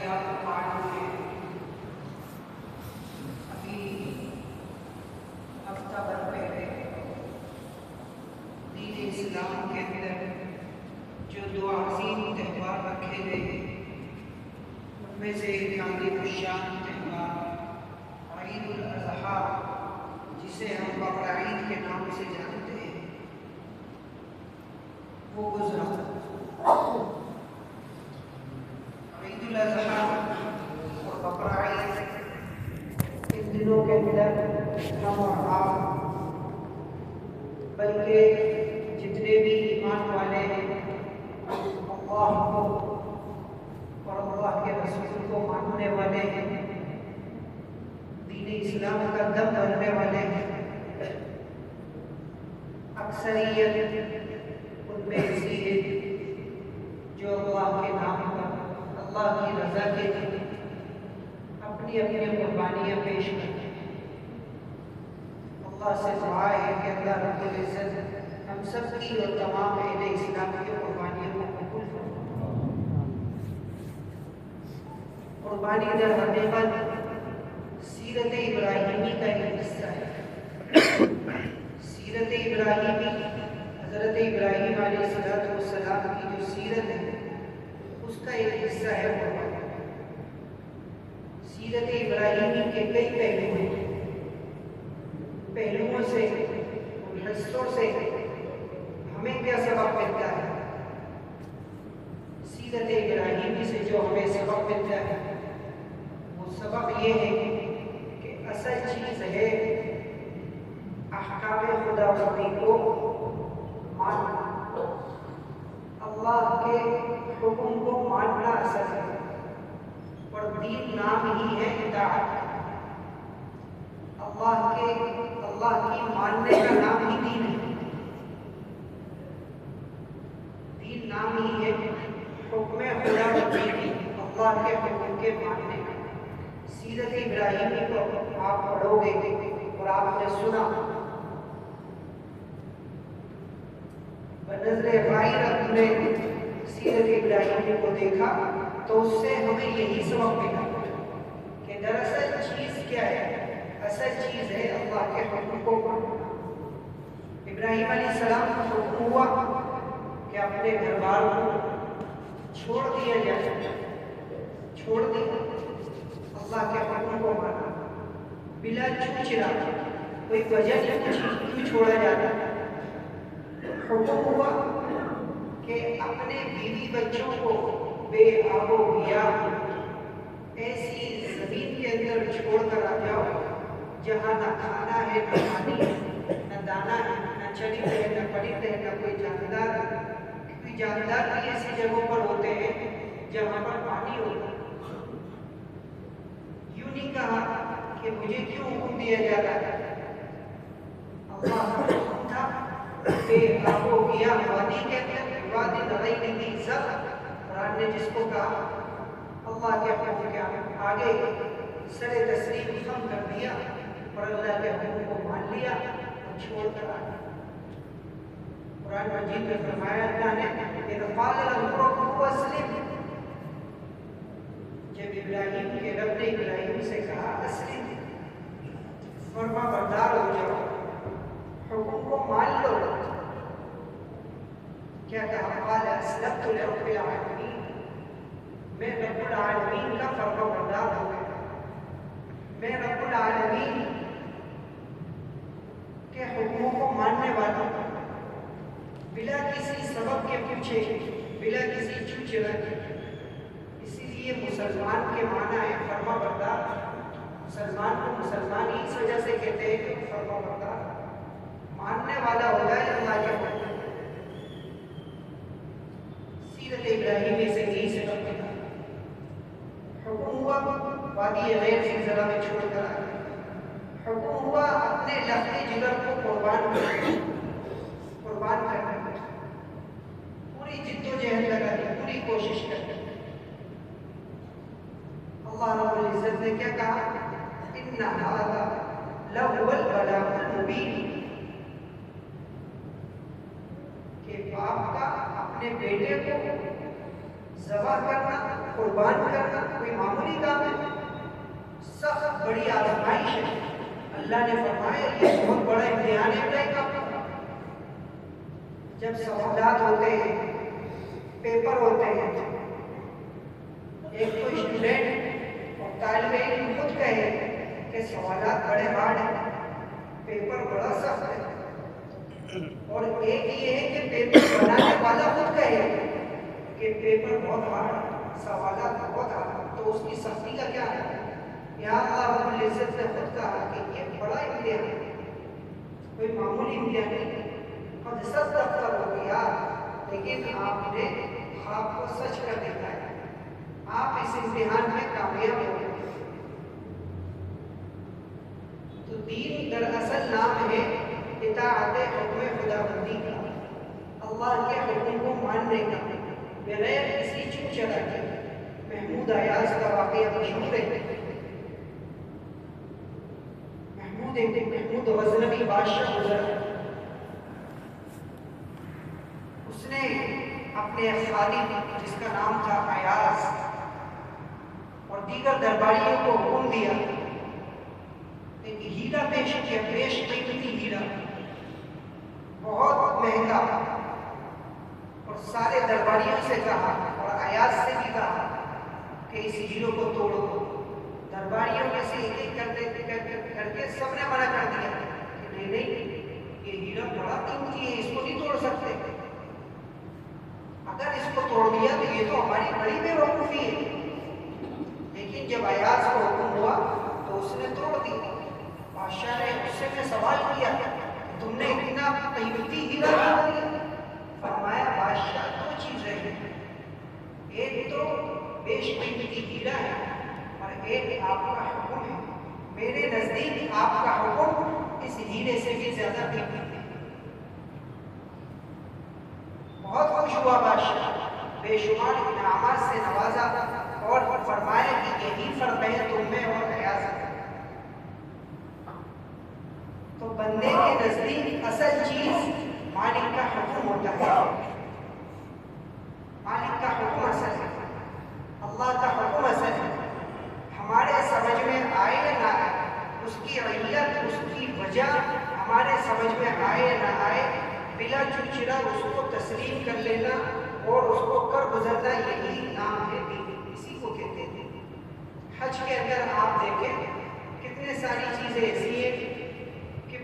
واقعات آج میں ابھی ہفتہ بھر پہلے دین اسلام کے اندر جو دو عظیم تہوار رکھے گئے ان میں سے ایک عظیم الشان تہوار عید الاضحیٰ جسے ہم بقرعید کے نام سے جانتے ہیں وہ گزرا۔ عید الاضحیٰ اور بقرعید ان دنوں کے اندر ہم اور آپ بلکہ جتنے بھی ایمان والے ہیں اللہ کو اور اللہ کے رسول کو ماننے والے ہیں، دین اسلام کا دم بھرنے والے ہیں، اکثریت ان میں ایسی ہے جو اللہ کے نام پر اللہ کی رضا کے لیے اپنی اپنی قربانیاں پیش کرتے ہیں۔ اللہ سے دعا ہے کہ اللہ رب العزت ہم سب کی اور تمام اہل اسلام کی قربانیوں کو قبول فرمائے۔ قربانی در حقیقت سیرت ابراہیمی کا ایک حصہ ہے۔ سیرت ابراہیمی، حضرت ابراہیم علیہ السلام کی جو سیرت ہے اس کا ایک حصہ ہے قربانی۔ سیرت ابراہیمی کے کئی پہلو ہیں، پہلوؤں سے ان حصوں سے ہمیں کیا سبق ملتا ہے؟ سیرت ابراہیمی سے جو ہمیں سبق ملتا ہے وہ سبق یہ ہے کہ اصل چیز ہے احکام خداوندی کو ماننا، اللہ کے حکم کو ماننا اصل ہے، اور دین نام ہی ہے اطاعت۔ اللہ کی ماننے کا نام ہی دین ہے، دین نام ہی ہے حکم خداوندی کی، اللہ کے حکم کے ماننے کا۔ سیرت ابراہیمی کو آپ پڑھو گے اور آپ نے سنا بنظر غائر نے سیرت ابراہیمی کو دیکھا تو اس سے ہمیں یہی سبق ملا کہ دراصل چیز کیا ہے؟ اصل چیز ہے اللہ کے حکم کو ماننا۔ ابراہیم علیہ السلام کو حکم ہوا کہ اپنے گھر بار کو چھوڑ دیا جائے، چھوڑ دیا، اللہ کے حکم کو مانا بلا چوچرا، کوئی وجہ کیوں چھوڑا جاتا ہے؟ حکم ہوا کہ اپنے بیوی بچوں کو بے آب و گیاہ ایسی زمین کے اندر چھوڑ کر آ جاؤ جہاں نہ کھانا ہے، نہ پانی ہے، نہ دانا ہے، نہ چڑی ہے، نہ پڑی ہے، نہ کوئی جاندار ہے۔ کیونکہ جاندار بھی ایسی جگہوں پر ہوتے ہیں جہاں پر پانی ہوتا ہے۔ یوں نہیں کہا کہ مجھے کیوں حکم دیا جا رہا ہے، اللہ کا حکم تھا بے آب و گیاہ وادی کے اندر، وادی غیر ذی زرع، قرآن نے جس کو کہا اللہ کے حکم کے آگے سر تسلیم خم کر دیا اور اللہ کے حکم کو مان لیا اور چھوڑ کر آ گیا۔ قرآن مجید میں فرمایا اللہ نے اذ قال له ربه اسلم، جب ابراہیم کے رب نے ابراہیم سے کہا اسلم، فرما بردار ہو جاؤ، حکم کو مان لو، کیا کہا؟ قال اسلمت لرب العالمین، میں رب العالمین کا فرما بردار ہو گیا، میں رب العالمین کے حکموں کو ماننے والا ہوں، بلا کسی سبب کے پیچھے، بلا کسی چوچرا کے۔ اسی لیے مسلمان کے معنی ہے فرما بردار۔ مسلمان کو مسلمان ہی اس وجہ سے کہتے ہیں کہ فرما بردار ماننے والا ہوتا ہے اللہ کے حکم۔ سیرت ابراہیمی سے یہی سبق ملا۔ حکم ہوا وادی غیر ذی زرع میں چھوڑ کر آئے، حکم ہوا اپنے لخت جگر کو قربان کرنے، پوری جد و جہد لگا دی، پوری کوشش کرنے۔ اللہ رب العزت نے کیا کہا؟ ان ھذا لہو البلاغ المبین، کہ باپ کا اپنے بیٹے کو ذبح کرنا، قربان کرنا کوئی معمولی کام ہے، سخت بڑی آزمائش ہے۔ اللہ نے فرمایا یہ بہت بڑا امتحان ہے اپلائی کا۔ جب سوالات ہوتے ہیں، پیپر ہوتے ہیں، ایک تو اسٹوڈنٹ اور طالب علم خود کہے کہ سوالات بڑے ہارڈ ہیں، پیپر بڑا سخت ہے، اور ایک یہ ہے کہ پیپر بنانے والا خود کہے کہ پیپر بہت ہارڈ، سوالات بہت ہارڈ، تو اس کی سختی کا کیا ہے؟ یہاں اللہ رب العزت نے خود کہا کہ یہ بڑا امتحان ہے، کوئی معمولی امتحان نہیں۔ قد صدقت الرؤیا، لیکن آپ نے خواب کو سچ کر دیکھا ہے، آپ اس امتحان میں کامیاب ہو گئے۔ تو دین دراصل نام ہے اطاعت حکم خداوندی کا، اللہ کے حکم کو ماننے کا بغیر کسی چھوٹ چلا کے۔ محمود ایاز کا واقعہ مشہور ہے۔ محمود غزنوی بادشاہ گزرا، اس نے اپنے خادم جس کا نام تھا ایاز اور دیگر درباریوں کو حکم دیا، ایک ہیرا پیش کیا، بیش قیمتی ہیرا، بہت مہنگا، اور سارے درباریوں سے کہا اور ایاز سے بھی کہا کہ اس ہیرو کو توڑو۔ درباریوں میں سے ایک ایک کر کے سب نے منع کر دیا کہ نہیں، یہ ہیرا بڑا قیمتی ہے، اس کو نہیں توڑ سکتے، اگر اس کو توڑ دیا تو یہ تو ہماری بڑی بے وقوفی ہے۔ لیکن جب ایاز کو حکم ہوا تو اس نے توڑ دی۔ بادشاہ نے اس سے سوال کیا تم نے اتنا قیمتی ہیرا توڑ دیا؟ فرمایا بادشاہ دو چیزیں ہیں، ایک تو بیش قیمتی ہیرا ہے اور ایک آپ کا حکم ہے، میرے نزدیک آپ کا حکم اس ہیرے سے بھی زیادہ قیمتی ہے۔ بہت خوش ہوا بادشاہ، بے شمار انعامات سے نوازا اور فرمایا کہ یہی فرق ہے تم میں اور ایاز میں۔ تو بندے کے نزدیک اصل چیز مالک کا حکم ہوتا ہے، مالک کا حکم اصل ہے، اللہ کا حکم اصل ہے۔ ہمارے سمجھ میں آئے یا نہ آئے، اس کی علت، اس کی وجہ ہمارے سمجھ میں آئے یا نہ آئے، بلا چڑچڑا اس کو تسلیم کر لینا اور اس کو کر گزرنا، یہی نام ہے دین، اسی کو کہتے ہیں۔ حج کے اندر آپ دیکھیں کتنے ساری چیزیں ایسی ہیں کہ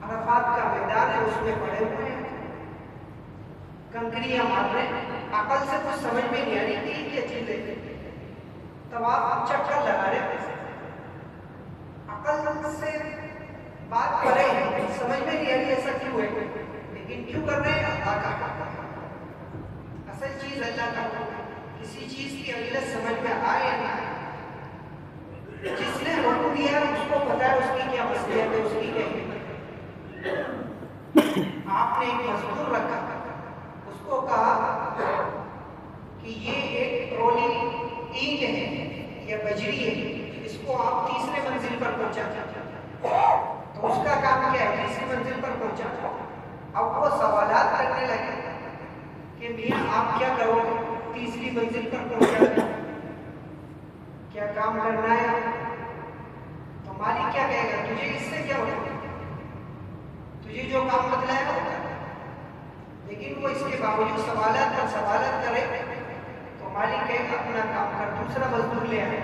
عرفات کا میدان ہے، اس میں پڑے ہوئے ہیں، کنکریاں مار رہے ہیں، عقل سے کچھ سمجھ میں نہیں آ رہی کہ یہ کیا چیز ہے، طواف چکر لگا رہے ہیں، عقل سے بات کرے ہیں، سمجھ میں نہیں آ رہی ایسا کیوں ہے، لیکن کیوں کر رہے ہیں؟ اللہ کا حکم ہے، اصل چیز اللہ کا حکم ہے۔ کسی چیز کی علت سمجھ میں آئے یا نہ آئے، جس نے حکم دیا اس کو پتا ہے اس کی کیا مصلحت ہے، اس کی کیا حکمت۔ آپ نے ایک مزدور رکھا، اس کو کہا کہ یہ ایک ٹرولی اینٹ ہے یا بجری ہے، اس کو آپ تیسرے منزل پر پہنچا۔ تو اس کا کام کیا ہے؟ تیسری منزل پر پہنچا۔ اب وہ سوالات کرنے لگے کہ میاں آپ کیا کرو گے تیسری منزل پر پہنچا، کیا کام کرنا ہے؟ تو مالک کیا کہے گا؟ تجھے اس سے کیا ہوگا، تجھے جو کام بتلایا ہوگا۔ لیکن وہ اس کے باوجود سوالات پر سوالات کرے تو مالک کہے گا اپنا کام کر، دوسرا مزدور لے آئے۔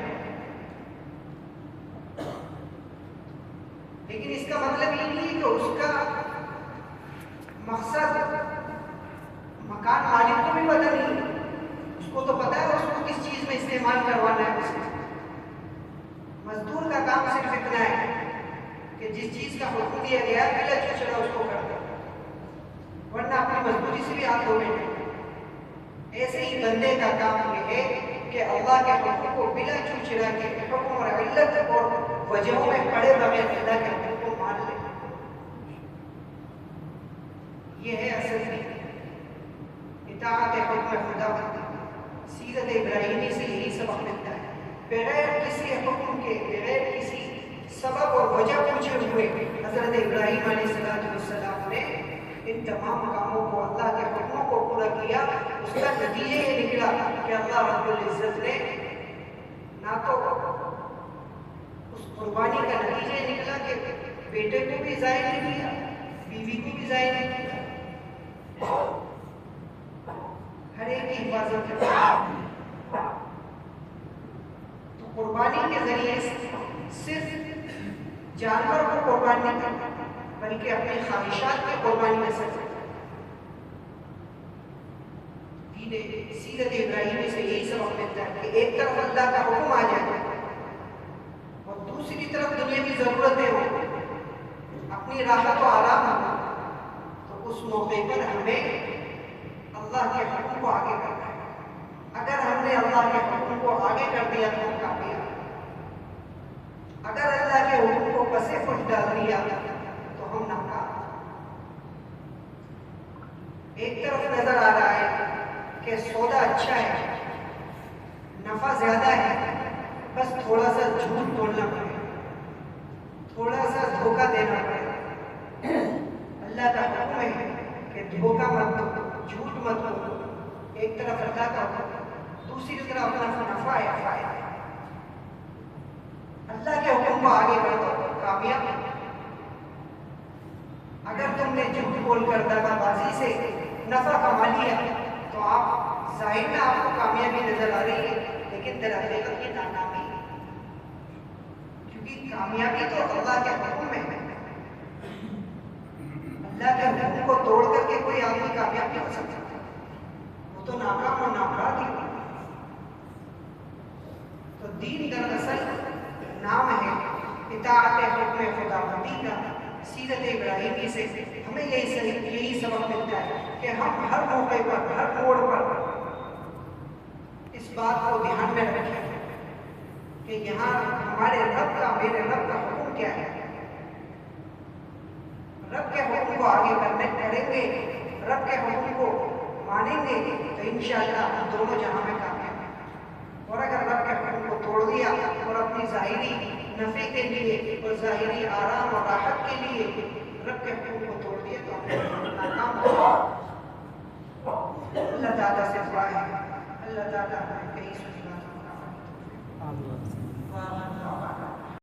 لیکن اس کا مطلب یہ نہیں ہے کہ اس کا مقصد مکان مالک کو بھی پتہ نہیں، اس کو تو پتہ ہے اس کو کس چیز میں استعمال کروانا ہے۔ اسے مزدور کا کام صرف اتنا ہے کہ جس چیز کا حکم دیا گیا ہے بلا چڑچڑا اس کو کر دو، ورنہ اپنی مزدوری سے بھی ہاتھ دھونے میں۔ ایسے ہی بندے کا کام یہ ہے کہ اللہ کے حکم کو بلا چڑچڑا کے حکم اور علت اور وجہوں میں پڑے بغیر اللہ کے حکم کو مان لے، یہ ہے اصل دین، اطاعت حکم خدا بندی۔ سیرت ابراہیمی سے یہی سبق ملتا ہے، بغیر کسی حکم کے، بغیر کسی سبب اور وجہ پوچھے ہوئے حضرت ابراہیم علیہ السلام نے ان تمام کاموں کو، اللہ کے حکموں کو پورا کیا۔ اس کا نتیجہ یہ نکلا کہ اللہ رب العزت نے قربانی کا نتیجہ نکلا کہ بیٹے کو بھی ضائع نہیں کیا، بیوی کو بھی ضائع نہیں کیا، ہر ایک کی حفاظت کرتا۔ تو قربانی کے ذریعے صرف جانور کو قربان نہیں کرتا بلکہ اپنی خواہشات کی قربانی کر سکتا۔ سیرت ابراہیمی سے یہی سبق ملتا ہے کہ ایک طرف اللہ کا حکم آ جائے اور دوسری طرف دنیاوی ضرورتیں ہوں، اپنی راحت و آرام ہو، تو اس موقع پر ہمیں اللہ کے حکم کو آگے کرنا ہے۔ اگر ہم نے اللہ کے حکم کو آگے کر دیا تو ہم کامیاب، اگر اللہ کے حکم کو پسے پش ڈال دیا تو ہم ناکام۔ ایک طرف نظر آ رہا ہے کہ سودا اچھا ہے، نفع زیادہ ہے، بس تھوڑا سا جھوٹ بولنا پڑے، تھوڑا سا دھوکہ دینا پڑے۔ اللہ کا حکم ہے کہ دھوکہ مت دو، جھوٹ مت دو۔ ایک طرف اللہ کا حکم، دوسری طرف اپنا نفع ہے، فائدہ ہے۔ اللہ کے حکم کو آگے کر دو، کامیاب۔ اگر تم نے جھوٹ بول کر دغا بازی سے نفع کما لیا تو آپ ظاہر میں آپ کو کامیابی نظر آ رہی ہے، لیکن در حقیقت یہ ناکامی ہے، کیونکہ کامیابی تو اللہ کے حکم میں ہے۔ اللہ کے حکم کو توڑ کر کے کوئی آدمی کامیاب نہیں ہو سکتا، وہ تو ناکام اور نامراد ہی۔ تو دین دراصل نام ہے اطاعت حکم خداوندی کا۔ سیرت ابراہیمی سے ہمیں یہی سبق ملتا ہے کہ ہم ہر موقع پر، ہر موڑ پر اس بات کو دھیان میں رکھیں کہ یہاں ہمارے رب کا، میرے رب کا حکم کیا ہے۔ رب کے حکم کو آگے کریں گے، رب کے حکم کو مانیں گے تو انشاءاللہ ہم دونوں جہاں میں کامیاب ہیں۔ اور اگر رب کے حکم کو توڑ دیا اور اپنی ظاہری نفع کے لیے اور ظاہری آرام اور راحت کے لیے رب کے حکم کو توڑ دیا تو ہم ناکام ہو۔ اللہ تعالیٰ سے دعا ہے، اللہ تعالیٰ ہمیں کہیں سنی باتوں کا